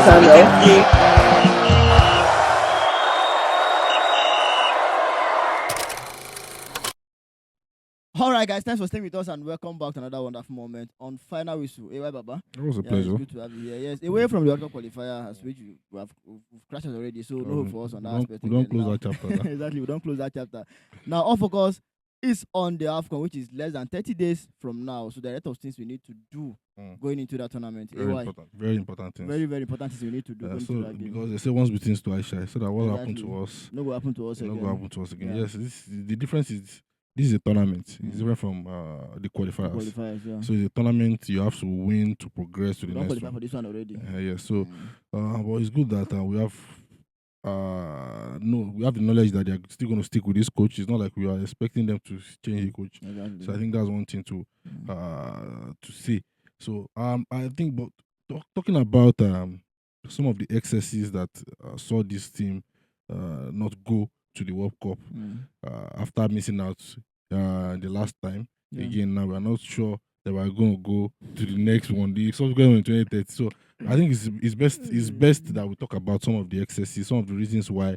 channel. Alright, guys, thanks for staying with us and welcome back to another wonderful moment on Final Whistle. Hey, Baba. It was a It's pleasure. good to have you here. Yes, away from the World Cup qualifier, as which we've crashed already, so no hope for us on that aspect. We don't again close now. that chapter. Exactly, we don't close that chapter. Now, all focus is on the Afcon, which is less than 30 days from now. So there are a lot of things we need to do going into that tournament. Very important things. Very, very important things we need to do. Going into that game. Because they say once between twice shy, so that what Exactly. happened to us, No will happen to us again. No will happen to us again. Yeah. Yes, the difference is this is a tournament. It's different from the qualifiers. Yeah. So it's a tournament you have to win to progress to the next qualify one. for this one already. Yeah. So, but it's good that we have. We have the knowledge that they're still going to stick with this coach. It's not like we are expecting them to change the coach. Exactly. So I think that's one thing to see. So I think, but talking about some of the excesses that saw this team not go to the World Cup after missing out the last time. Yeah. Again, now we are not sure that we're going to go to the next one, the subsequent one in 2030. So I think it's best that we talk about some of the excesses, some of the reasons why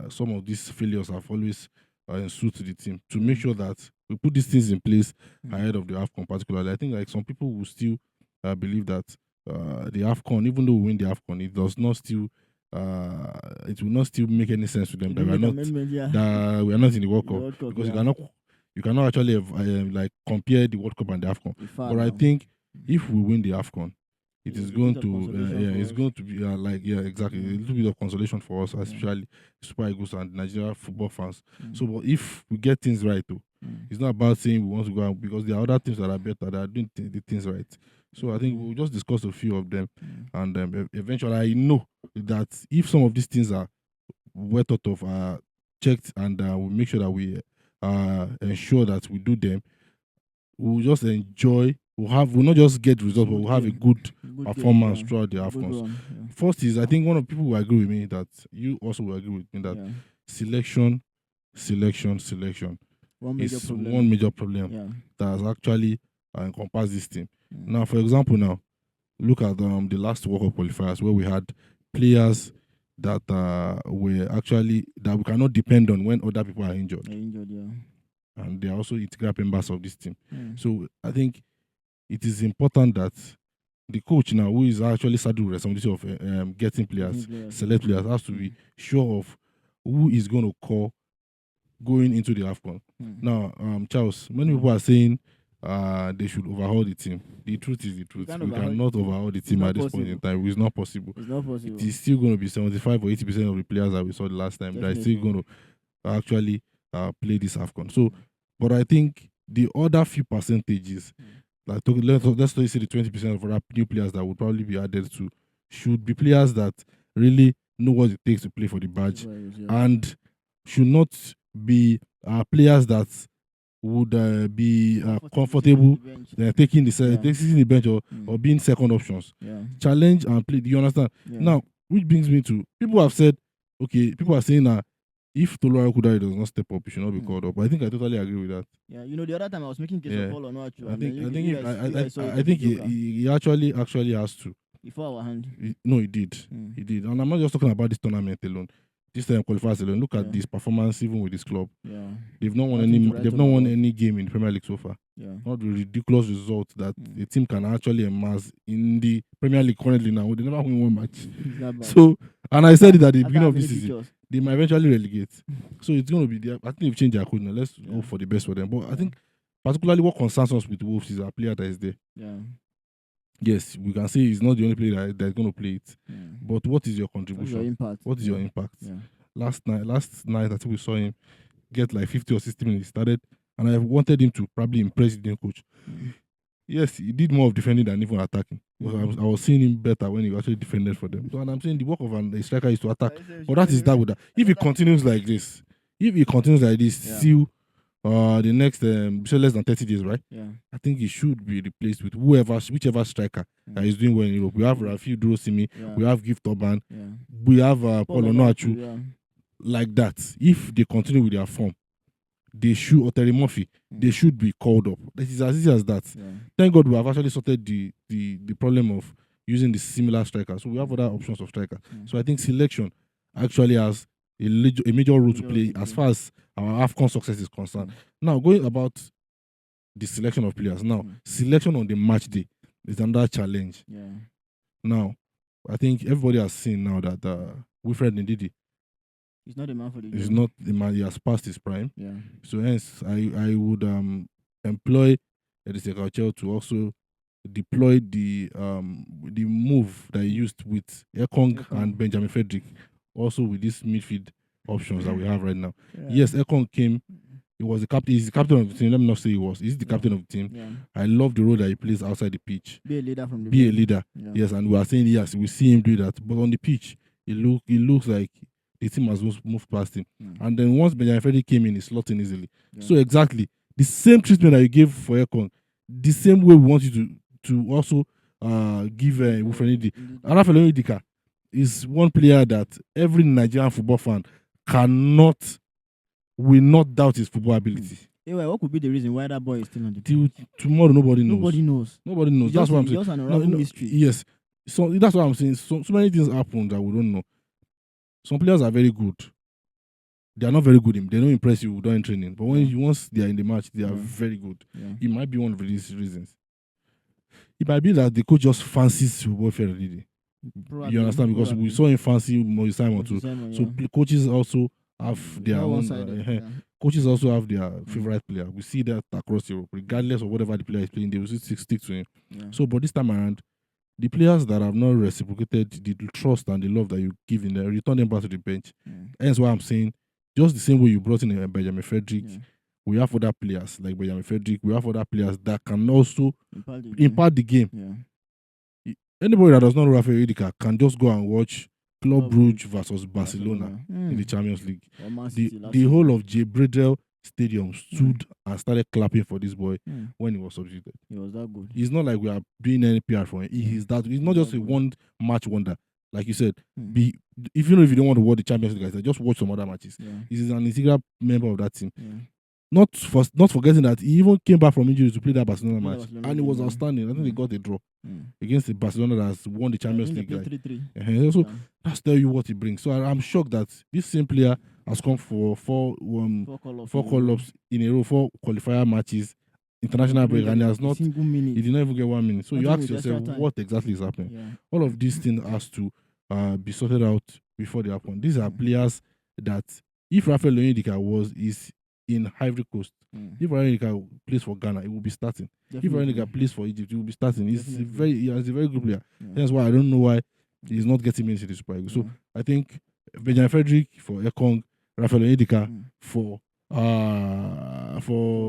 some of these failures have always ensued to the team, to make sure that we put these things in place ahead of the Afcon particularly. I think like some people will still believe that the Afcon, even though we win the Afcon, it does not still it will not still make any sense to them that we are not that we are not in the World Cup, because you cannot actually like compare the World Cup and the Afcon. But I think if we win the Afcon, it is going to it's going to be exactly a little bit of consolation for us, especially Super Eagles and Nigeria football fans. So, but if we get things right, though, it's not about saying we want to go out, because there are other teams that are better, that are doing the things right. So I think we'll just discuss a few of them, and eventually I know that if some of these things are well thought of, checked, and we'll make sure that we ensure that we do them, we'll just enjoy. We'll not just get results, but we'll have a good performance throughout the Afcons. First is, I think one of the people will agree with me, that you also will agree with me, that selection is one major problem that has actually encompassed this team. Now, for example, look at the last World Cup qualifiers, where we had players that were actually that we cannot depend on when other people are injured. And they are also integral members of this team. So I think it is important that the coach now, who is actually saddled with responsibility of getting players, select players, has to be sure of who is going to call going into the Afcon. Now, Charles, many people are saying they should overhaul the team. The truth is the truth. We cannot overhaul the team at this point in time. It's not possible. It is still going to be 75 or 80% of the players that we saw the last time that are still going to actually play this Afcon. So, but I think the other few percentages, like let's say the 20% of other new players that would probably be added to, should be players that really know what it takes to play for the badge, and should not be players that would be comfortable taking the bench or being second options. Challenge and play. Do you understand? Now, which brings me to, people have said, people are saying that if Toluwa Kudari does not step up, he should not be called up. I think I totally agree with that. Yeah, the other time I was making case of Paul Onuachu. I think he actually has to. Before our hand. He did. He did. And I'm not just talking about this tournament alone. This time qualifiers alone. Look at this performance even with this club. Yeah. They've not won any game in the Premier League so far. Yeah. Not the ridiculous result that a team can actually amass in the Premier League currently now. They never win one match. So, and I said it at the beginning of this season. They might eventually relegate. So it's going to be there. I think they've changed their code now. Let's go for the best for them. But I think particularly what concerns us with Wolves is a player that is there. Yeah. Yes, we can say he's not the only player that is going to play it. But what is your contribution? What is your impact? Yeah. Last night, I think we saw him get like 50 or 60 minutes started, and I wanted him to probably impress the coach. Yes, he did more of defending than even attacking. I was seeing him better when he actually defended for them. So, and I'm saying the work of a striker is to attack. But that is that with that. If he continues like this, still the next less than 30 days, right? Yeah. I think he should be replaced with whichever striker that is doing well in Europe. We have Rafi Drosimi, we have Gift Orban, we have Paul Onuachu. Like that. If they continue with their form, they should, or Terry Murphy, they should be called up. That is as easy as that. Thank God we have actually sorted the problem of using the similar strikers. So we have other options of strikers. So I think selection actually has a major role to play as far as our Afcon success is concerned. Now, going about the selection of players. Now, selection on the match day is another challenge. Now, I think everybody has seen now that Wilfred Ndidi, he's not the man for the he's game. not the man. He has passed his prime. So hence, I would employ the Takecare to also deploy the move that he used with Ekong and Benjamin Frederick, also with these midfield options that we have right now. Yes, Ekong came. He was the captain. He's the captain of the team. Let me not say he was. He's the captain of the team. I love the role that he plays outside the pitch. Be a leader from the Be a leader. Yes, and we are saying yes, we see him do that. But on the pitch, it looks like the team has moved past him. And then once Benjamin Frederick came in, he slotted in easily. So exactly the same treatment that you gave for Ekong, the same way we want you to also give Wilfred Ndidi. Rafael Onyedika is one player that every Nigerian football fan will not doubt his football ability. What could be the reason why that boy is still on the team? Tomorrow, nobody knows. Nobody knows. That's what I'm saying. Just an unraveled mystery. Yes. So that's what I'm saying. So many things happen that we don't know. Some players are very good. They are not very good. They don't impress you during training. But once they are in the match, they are very good. It might be one of these reasons. It might be that the coach just fancies Wilfred Ndidi. You understand? Because we saw him fancy Moise Simon too. So coaches also have their own. Coaches also have their favorite player. We see that across Europe, regardless of whatever the player is playing, they will stick to him. So, but this time around, the players that have not reciprocated the trust and the love that you give in there, return them back to the bench. Hence why I'm saying, just the same way you brought in Benjamin Frederick, we have other players like Benjamin Frederick. We have other players that can also impart the game. Anybody that does not know Rafael Onyedika can just go and watch Club Brugge versus Barcelona in the Champions League. The whole of J. Bredel Stadium stood and started clapping for this boy when he was substituted. He was that good. It's not like we are doing any PR for him. He's not just a one-match wonder. Like you said, if you don't want to watch the Champions League, just watch some other matches. He's an integral member of that team. Not forgetting that he even came back from injury to play that Barcelona match, and it was outstanding. I think they got a draw against the Barcelona that has won the Champions League. So that's tell you what he brings. So I'm shocked that this same player has come for four call-ups in a row, 4 qualifier matches, international break, and he did not even get 1 minute. So you ask yourself, what exactly is happening? All of these things has to be sorted out before they happen. These are players that, if Rafael Onyedika is in Ivory Coast, if Onyedika plays for Ghana, it will be starting. Definitely. If Onyedika plays for Egypt, it will be starting. He's a very good player. That's why I don't know why he's not getting minutes in the Super Eagles. So I think Benjamin Frederick for Ekong, Rafael Onyedika for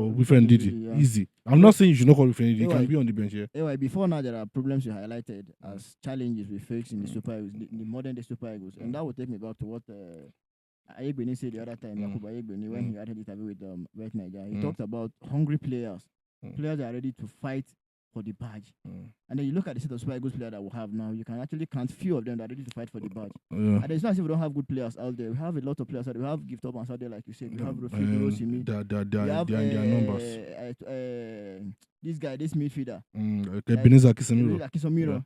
Wilfred Ndidi. Easy. I'm not saying you should not call Wilfred Ndidi. You can be on the bench here. Anyway, before now, there are problems you highlighted as challenges we face in the Super Eagles, the modern day Super Eagles, and that will take me back to what Ayegbeni said the other time, Yakubu Ayegbeni, when he had an interview with West Niger. He talked about hungry players, players that are ready to fight for the badge. And then you look at the set of Super Eagles players that we have now, you can actually count few of them that are ready to fight for the badge. And it's not as if we don't have good players out there. We have a lot of players out there. We have Gift Up and Saturday, like you said. We have Rafiki Rosimi. They have their numbers. This midfielder. Ebenezer Kisemiro.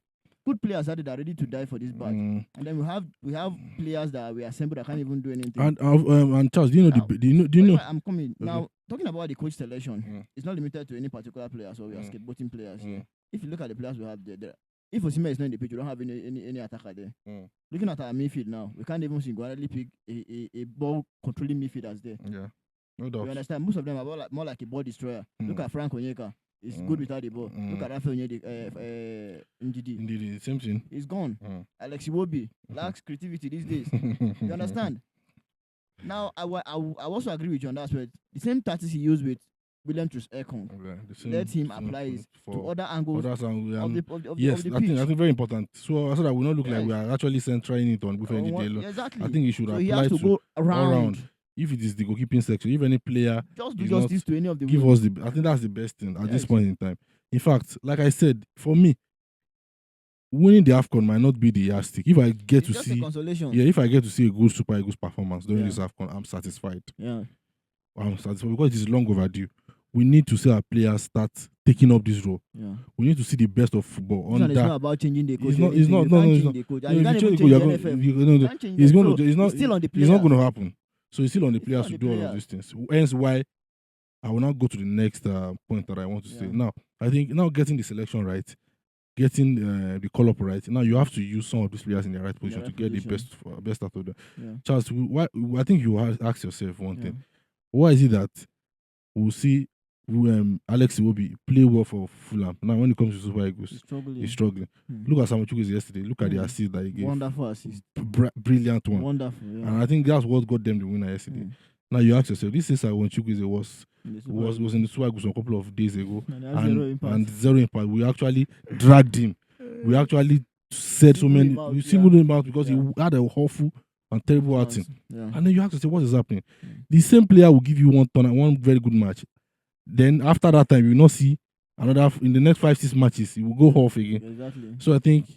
Good players out there that are ready to die for this badge. And then we have players that we assemble that can't even do anything. And Charles, do you know? I'm coming now. Talking about the coach selection, it's not limited to any particular player. So we are scapegoating players. If you look at the players we have there, if Osimhen is not in the pitch, we don't have any attacker there. Looking at our midfield now, we can't even singularly pick a ball controlling midfielders there. Yeah, no doubt. You understand? Most of them are more like a ball destroyer. Look at Frank Onyeka. He's good without the ball. Look at Rafael Ndidi. Indeed, same thing. He's gone. Alex Iwobi lacks creativity these days. You understand? Now, I also agree with you on that aspect. The same tactics he used with William Ekong. Let him apply it to other angles of the pitch. I think very important. So that we not look like we are actually centering it on Wilfred Ndidi. Exactly. I think he should apply he has to go around. If it is the goalkeeping section, if any player just do justice to any of the give us I think that's the best thing at this point in time. In fact, like I said, for me, winning the Afcon might not be the yardstick. If I get to see, if I get to see a good Super Eagles performance during this Afcon, I'm satisfied. Yeah, I'm satisfied because it is long overdue. we need to see our players start taking up this role. Yeah. We need to see the best of football. This one is not about changing the coach. It's not. No, it's not. The coach. No, You if can't you even change the change coach, the NFF. You can't change it's them. going So to. It's not. it's still on the It's not players. going to happen. So it's still on the It's players still to on do the all of these players. things. Hence why I will now go to the next point that I want to say. Yeah. Now, I think now getting the selection right, getting the call up right. Now you have to use some of these players in the right position to get the best out of them. Yeah. Charles, I think you ask yourself one Yeah. thing: why is it that we'll see Alex Iwobi play well for Fulham? Now when it comes to Super Eagles, he's struggling. Look at Samuel Chukwueze yesterday. Look at the assist that he gave. Wonderful assist. Brilliant one. Wonderful. Yeah. And I think that's what got them the winner yesterday. Now you ask yourself, this is when Chukwueze was in the Super Eagles a couple of days ago, and zero impact. We actually dragged him. We actually said so many. We singled him out because he had a awful and terrible outing. Yeah. And then you have to say, what is happening? The same player will give you one very good match. Then after that time, you will not see another in the next 5-6 matches. He will go off again. Exactly. So I think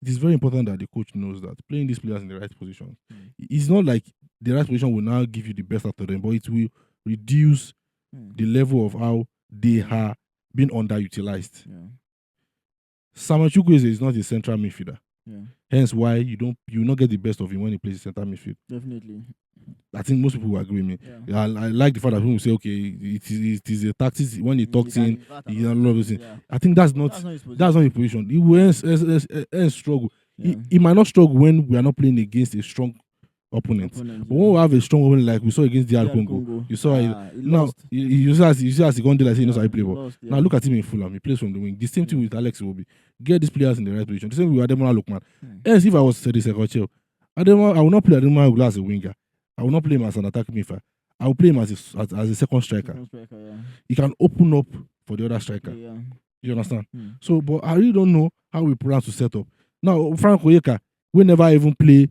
it is very important that the coach knows that playing these players in the right position. It's not like the right position will now give you the best out of them, but it will reduce the level of how they are being underutilized. Yeah. Samuel Chukwueze is not a central midfielder. Yeah. Hence why you will not get the best of him when he plays central midfield. Definitely. I think most people will agree with me. Yeah. I like the fact that people will say, okay, it is a tactics when he talks in, he a lot of those things. Yeah. I think that's not his position. He will struggle. Yeah. He might not struggle when we are not playing against a strong opponent. But when we have a strong opponent like we saw against DR Congo, you saw now you see as he gone there like he knows how he play ball. Now look at him in Fulham, he plays from the wing. The same thing with Alex Iwobi. Get these players in the right position. The same with Ademola Lookman. Else if I was the second I will not play Ademola as a winger. I will not play him as an attacking midfielder. I will play him as a second striker. He can open up for the other striker. Yeah. You understand? So, but I really don't know how we plan to set up. Now, Frank Oyeka, we never even play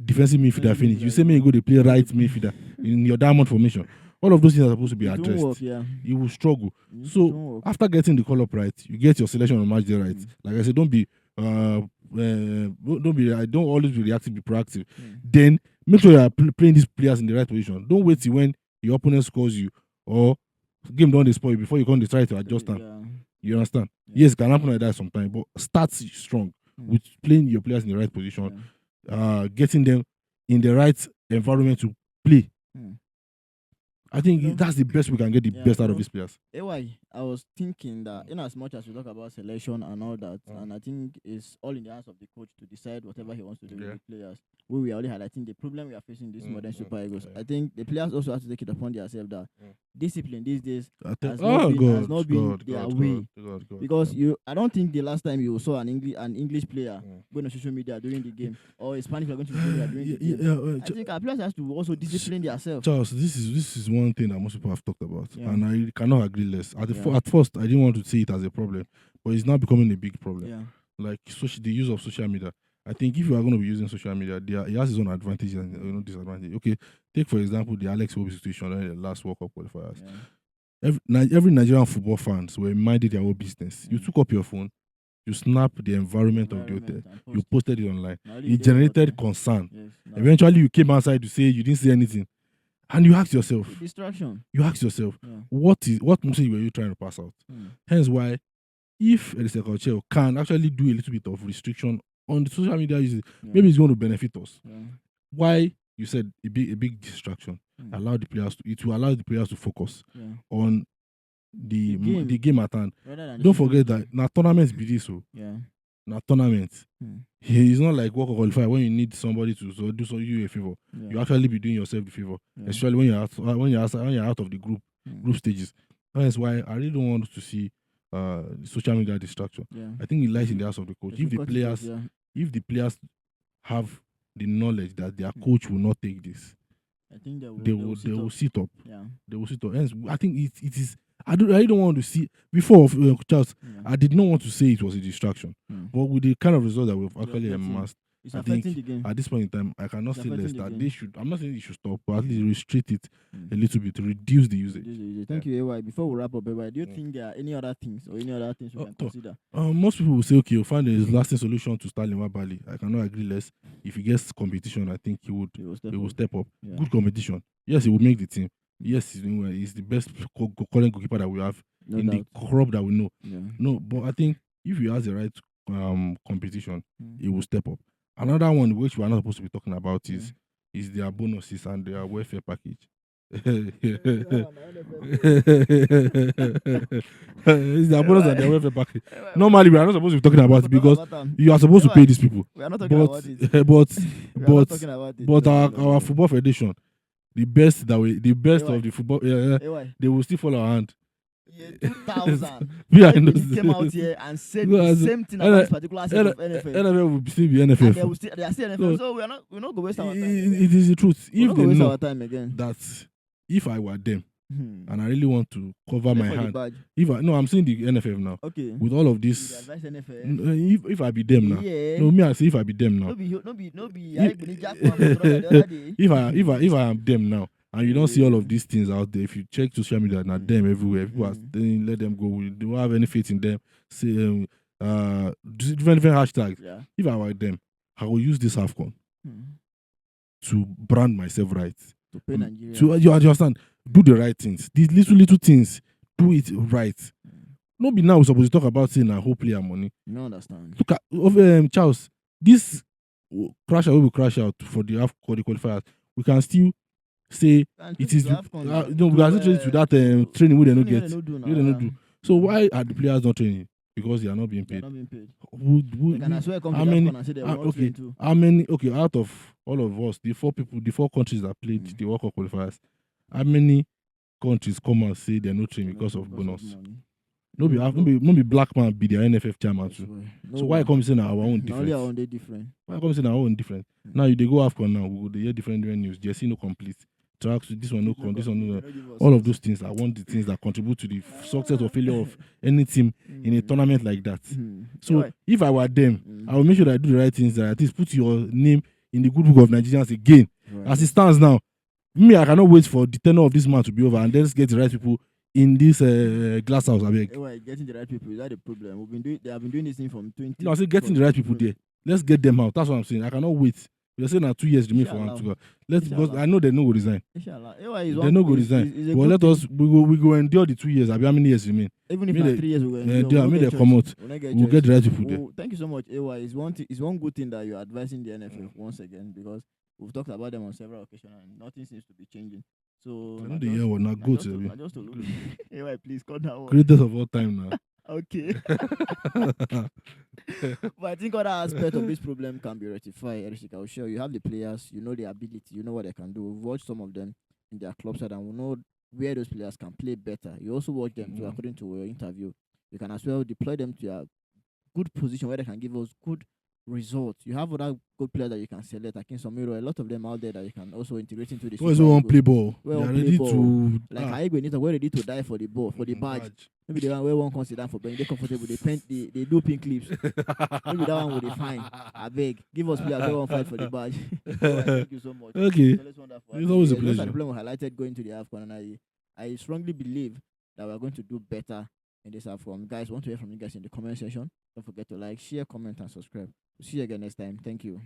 defensive midfielder finish. You say me go to play right midfielder in your diamond formation. All of those things are supposed to be addressed. You will struggle. So after getting the call up right, you get your selection on match day right. Like I said, don't always be reactive, be proactive. Then make sure you are playing these players in the right position. Don't wait till when your opponent scores you or game don't spoil you before you come to try to adjust them. You understand? Yes, it can happen like that sometimes, but start strong with playing your players in the right position. Getting them in the right environment to play. I think that's the best we can get the best out of these players. I was thinking that in as much as we talk about selection and all that, and I think it's all in the hands of the coach to decide whatever he wants to do with the players. We are already highlighting the problem we are facing this modern Super Eagles. I think the players also have to take it upon themselves that discipline these days has not been their way. Because I don't think the last time you saw an English player going on social media during the game or a Spanish player going to social media during the game. I think our players have to also discipline themselves. Charles, this is one thing that most people have talked about, and I cannot agree less. At first, I didn't want to see it as a problem, but it's now becoming a big problem. Yeah. Like the use of social media. I think if you are going to be using social media, it has its own advantages and disadvantages. Okay, take for example the Alex Iwobi situation in the last World Cup qualifiers. Yeah. Every Nigerian football fans were minded their own business. You took up your phone, you snapped the environment of the hotel, you posted it online. It generated concern. Yes, eventually, you came outside to say you didn't say anything. And you ask yourself, distraction. You ask yourself, what message were you trying to pass out? Hence why, if the secretary can actually do a little bit of restriction on the social media usage, maybe it's going to benefit us. Why you said a big distraction? Allow the players it will allow the players to focus on the game at hand. Don't forget that now tournaments be this so. Now tournaments. It's not like work or qualify when you need somebody to do you a favor. You actually be doing yourself the favor, especially when you're out of the group stages. That's why I really don't want to see social media distraction. I think it lies in the hands of the coach. If the players have the knowledge that their coach will not take this, I think they will sit up. They will sit up. Hence, I think it is. I really don't want to see before Charles. I did not want to say it was a distraction, but with the kind of result that we've actually amassed, I think the game. At this point in time, I cannot say less that they should. I'm not saying they should stop, but at least restrict it a little bit to reduce the usage. Thank you, AY. Before we wrap up, AY, do you think there are any other things we can consider? Most people will say, okay, you'll find a lasting solution to Sterling Wabali. I cannot agree less. If he gets competition, I think he will step up. Yeah. Good competition. Yes, he will make the team. Yes, he's the best current goalkeeper that we have No in the doubt. crop that we know. Yeah. No, but I think if he has the right competition, Mm. he will step up. Another one which we are not supposed to be talking about Yeah. is their bonuses and their welfare package. It's their bonus and their welfare package. Normally, we are not supposed to be talking about it because you are supposed to pay these people. We are not talking about it. We are not But talking about it. but No. our football federation, the best AY. of the football, AY. they will still follow our hand. Yeah, 2000. We are He came out here and said the same thing about this particular set of NFL. NFL will still be And NFL. they are still NFL. So we're not going to waste our time. It is the truth. We're If not they going to waste know our time again. that if I were them and I really want to cover my hand, I'm saying the NFF now. Okay. With all of this, advise NFF. If I be them now, Yeah. no, me I say if I be them now. No be. If I am them now, and you don't see all of these things out there, if you check social media, not them everywhere. People are saying, let them go. We don't have any faith in them. Say different hashtags. Yeah. If I were them, I will use this Afcon to brand myself right. To pay Nigeria. You understand? Do the right things. These little things, do it right. No be now we're supposed to talk about saying a whole player money. You understand? Look at Charles. This crash out will crash out for the qualifiers. We can still say it is. No, we are still to that training we they don't get. We they don't do. So why are the players not training? Because they are not being paid. They are not being paid. How many? Okay, out of all of us, the four countries that played the World Cup qualifiers, how many countries come and say they're not training because of bonus? No be black man be the NFF chairman too. So why come saying our own different? Only our own day different. Why come saying our own different? Now you they go Afcon now, we go hear different news. Jersey no complete. Tracks this one no come, this one no. All of those things. I want the things that contribute to the success or failure of any team in a tournament like that. So if I were them, I will make sure that I do the right things. That at least put your name in the good book of Nigerians again. As it stands now, me I cannot wait for the tenure of this man to be over and then let's get the right people in this glass house. I beg. Getting the right people is that the problem? They have been doing this thing from 20. No, I say getting the right people there. Let's get them out. That's what I'm saying. I cannot wait. You're saying now 2 years remain for him to go. Because I know they no go resign. They no go resign. Well, let us we go endure the 2 years. I mean, how many years remain? Even if not 3 years, we will endure. I mean, they come out. We'll get the right people there. Thank you so much, AY. It's one good thing that you're advising the NFL once again because we've talked about them on several occasions and nothing seems to be changing. So I know the year will not go to just to look. AY, please cut that one. Greatest of all time now. Okay. But I think other aspect of this problem can be rectified. Erishika, I'll show you have the players, you know their ability, you know what they can do. We've watched some of them in their club side and we know where those players can play better. You also watch them too, according to your interview. You can as well deploy them to a good position where they can give us good results. You have other good players that you can select. I think Samiro, a lot of them out there that you can also integrate into this. Boys won't play ball. They are ready to we're ready to die for the ball, for the badge. Maybe the one where one comes down for being comfortable. They do pink clips. Maybe that one will be fine. I beg. Give us players who won't fight for the badge. Thank you so much. Okay. It's always a pleasure. Those are the problem we highlighted going to the Afcon, and I strongly believe that we're going to do better in this Afcon. Guys, want to hear from you guys in the comment section. Don't forget to like, share, comment, and subscribe. We'll see you again next time. Thank you.